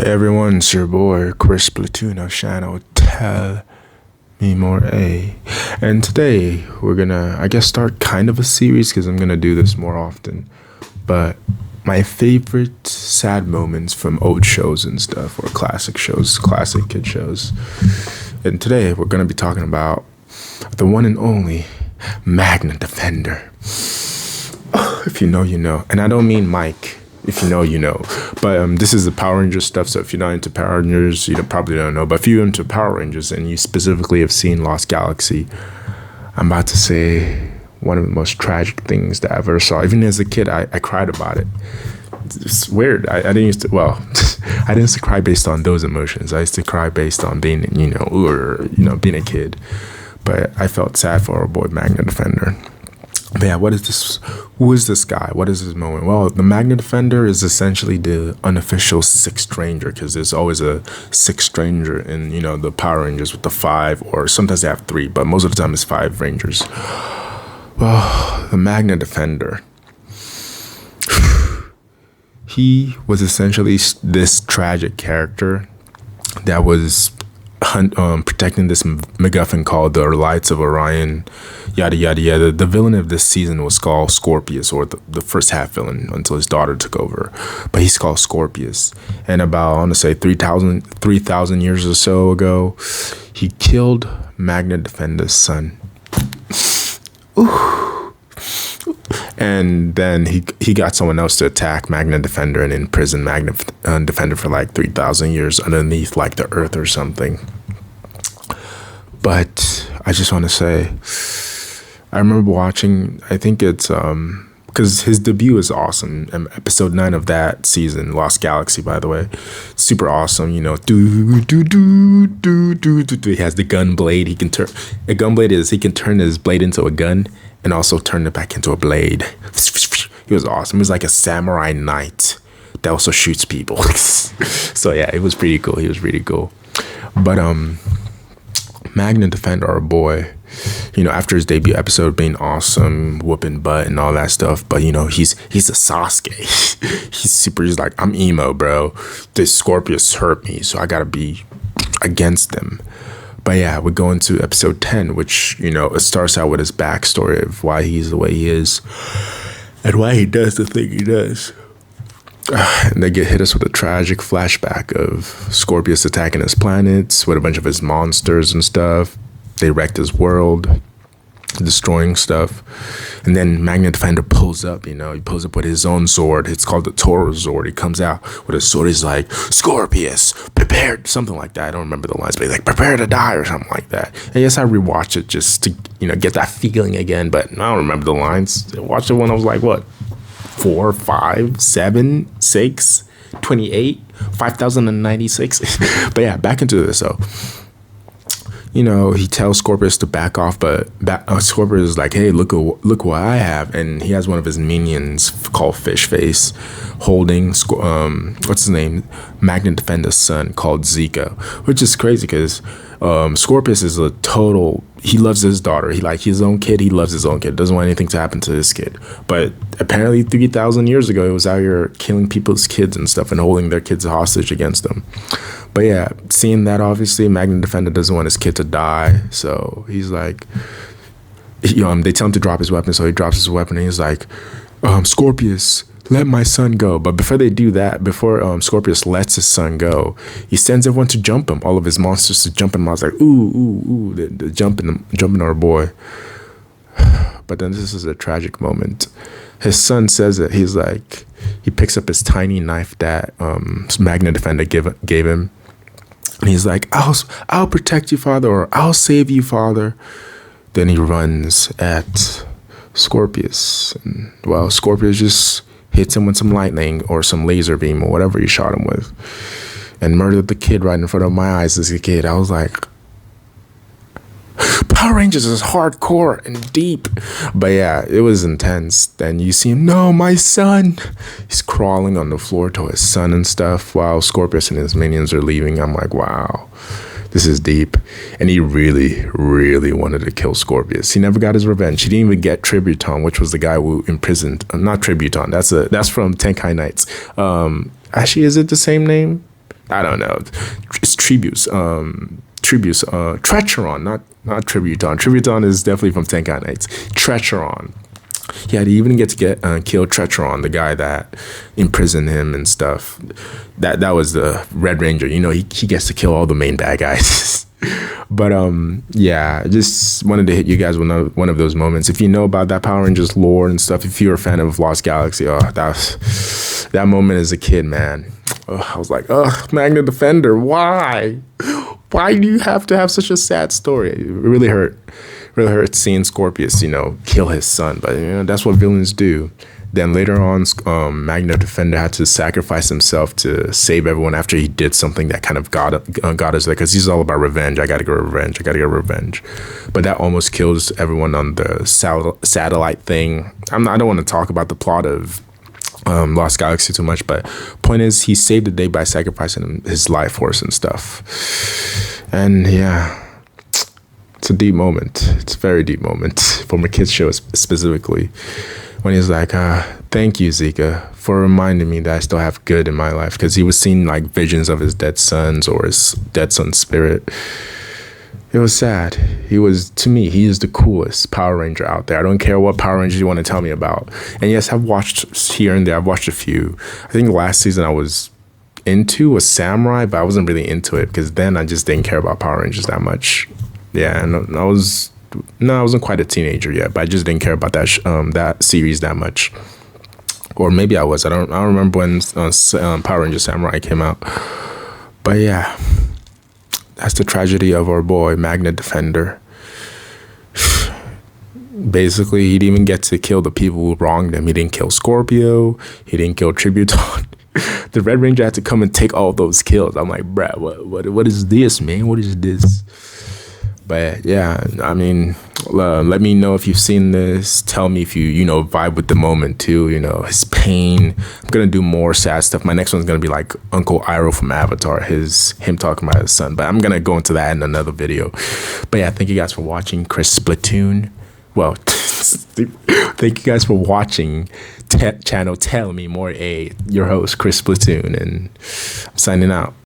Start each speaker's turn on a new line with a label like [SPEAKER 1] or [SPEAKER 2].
[SPEAKER 1] Hey everyone, it's your boy Chris Platoon of Channel Tell Me More A. And today we're gonna, start kind of a series because I'm gonna do this more often. But my favorite sad moments from old shows and stuff, or classic shows, classic kid shows. And today we're gonna be talking about the one and only Magna Defender. If you know, you know. And I don't mean Mike. If you know, you know. But this is the Power Rangers stuff, so if you're not into Power Rangers, you probably don't know. But if you're into Power Rangers and you specifically have seen Lost Galaxy, I'm about to say one of the most tragic things that I ever saw. Even as a kid, I cried about it. It's weird. I didn't used to, I didn't used to cry based on those emotions. I used to cry based on being, being a kid. But I felt sad for our boy Magna Defender. But yeah, what is this? Who is this guy? What is his moment? Well, the Magna Defender is essentially the unofficial sixth ranger, because there's always a sixth ranger in, the Power Rangers with the 5, or sometimes they have 3, but most of the time it's 5 rangers. Well, the Magna Defender. He was essentially this tragic character that was protecting this MacGuffin called the Lights of Orion, yada yada yada. The villain of this season was called Scorpius, or the first half villain until his daughter took over. But he's called Scorpius. And about, I want to say 3,000 years or so ago, he killed Magna Defender's son. Ooh. And then he got someone else to attack Magna Defender and imprison Magna Defender for like 3,000 years underneath like the earth or something. But I just want to say, I remember watching, I think it's, because his debut is awesome. Episode 9 of that season, Lost Galaxy, by the way. Super awesome, He has the gun blade. He can turn his blade into a gun and also turn it back into a blade. He was awesome. He was like a samurai knight that also shoots people. So yeah, it was pretty cool. He was really cool. But Magna Defender, our boy, after his debut episode being awesome, whooping butt and all that stuff, but he's a Sasuke. He's like, I'm emo, bro. This Scorpius hurt me, so I gotta be against them. But yeah, we go into episode 10, which, it starts out with his backstory of why he's the way he is and why he does the thing he does. And they hit us with a tragic flashback of Scorpius attacking his planets with a bunch of his monsters and stuff. They wrecked his world, destroying stuff. And then Magna Defender pulls up, he pulls up with his own sword. It's called the Toro Sword. He comes out with a sword. He's like, Scorpius, prepare, something like that. I don't remember the lines, but he's like, prepare to die or something like that. And yes, I rewatched it just to, get that feeling again, but I don't remember the lines. I watched it when I was like, 4, 5, 7, 6, 28, 5,096. But yeah, back into this. So, he tells Scorpius to back off, but Scorpius is like, hey, look what I have. And he has one of his minions called Fish Face holding, what's his name? Magna Defender's son called Zika, which is crazy because Scorpius is he loves his daughter. He his own kid. He loves his own kid. Doesn't want anything to happen to his kid. But apparently 3,000 years ago, he was out here killing people's kids and stuff and holding their kids hostage against them. But yeah, seeing that, obviously, Magna Defender doesn't want his kid to die. So he's like, they tell him to drop his weapon. So he drops his weapon and he's like, Scorpius, let my son go. But before they do that, before Scorpius lets his son go, he sends everyone to jump him, all of his monsters to jump him. I was like, ooh, they're jumping our boy. But then this is a tragic moment. His son says that he picks up his tiny knife that Magna Defender gave him. And he's like, I'll protect you, father, or I'll save you, father. Then he runs at Scorpius. And, Scorpius just hits him with some lightning or some laser beam or whatever he shot him with, and murdered the kid right in front of my eyes as a kid. I was like, Power Rangers is hardcore and deep. But yeah, it was intense. Then you see him, no, my son. He's crawling on the floor to his son and stuff while Scorpius and his minions are leaving. I'm like, wow, this is deep. And he really, really wanted to kill Scorpius. He never got his revenge. He didn't even get Tributon, which was the guy who imprisoned, not Tributon. That's from Tenkai Knights. Actually, is it the same name? I don't know. It's tributes. Tributes. Treacheron, not Tributon. Tributon is definitely from Tenkai Knights. Treacheron. Yeah, he even get to kill Treacheron, the guy that imprisoned him and stuff. That was the Red Ranger. You know, he gets to kill all the main bad guys. But yeah, I just wanted to hit you guys with one of those moments. If you know about that Power Rangers lore and stuff, if you're a fan of Lost Galaxy, that moment as a kid, man. I was like, Magna Defender, why? Why do you have to have such a sad story? It really hurt. Really hurt seeing Scorpius, you know, kill his son. But, you know, that's what villains do. Then later on, Magna Defender had to sacrifice himself to save everyone after he did something that kind of got us there. Because he's all about revenge. I got to get revenge. But that almost kills everyone on the satellite thing. I don't want to talk about the plot of Lost Galaxy too much, but point is, he saved the day by sacrificing his life force and stuff. And yeah, it's a deep moment. It's a very deep moment for my kids show specifically, when he's like, thank you, Zika, for reminding me that I still have good in my life, because he was seeing like visions of his dead sons or his dead son's spirit. It was sad. To me, he is the coolest Power Ranger out there. I don't care what Power Rangers you want to tell me about. And yes, I've watched here and there. I've watched a few. I think last season I was into was Samurai, but I wasn't really into it because then I just didn't care about Power Rangers that much. Yeah, and I wasn't quite a teenager yet, but I just didn't care about that series that much. Or maybe I was. I don't remember when Power Ranger Samurai came out. But yeah, that's the tragedy of our boy Magna Defender. Basically, he didn't even get to kill the people who wronged him. He didn't kill Scorpio. He didn't kill Tributon. The Red Ranger had to come and take all those kills. I'm like, bruh, what is this, man? What is this? But yeah, I mean, let me know if you've seen this. Tell me if you vibe with the moment too. You know, his pain. I'm gonna do more sad stuff. My next one's gonna be like Uncle Iroh from Avatar. Him talking about his son. But I'm gonna go into that in another video. But yeah, thank you guys for watching. Chris Splatoon. Well, thank you guys for watching channel Tell Me More A. Your host Chris Splatoon, and I'm signing out.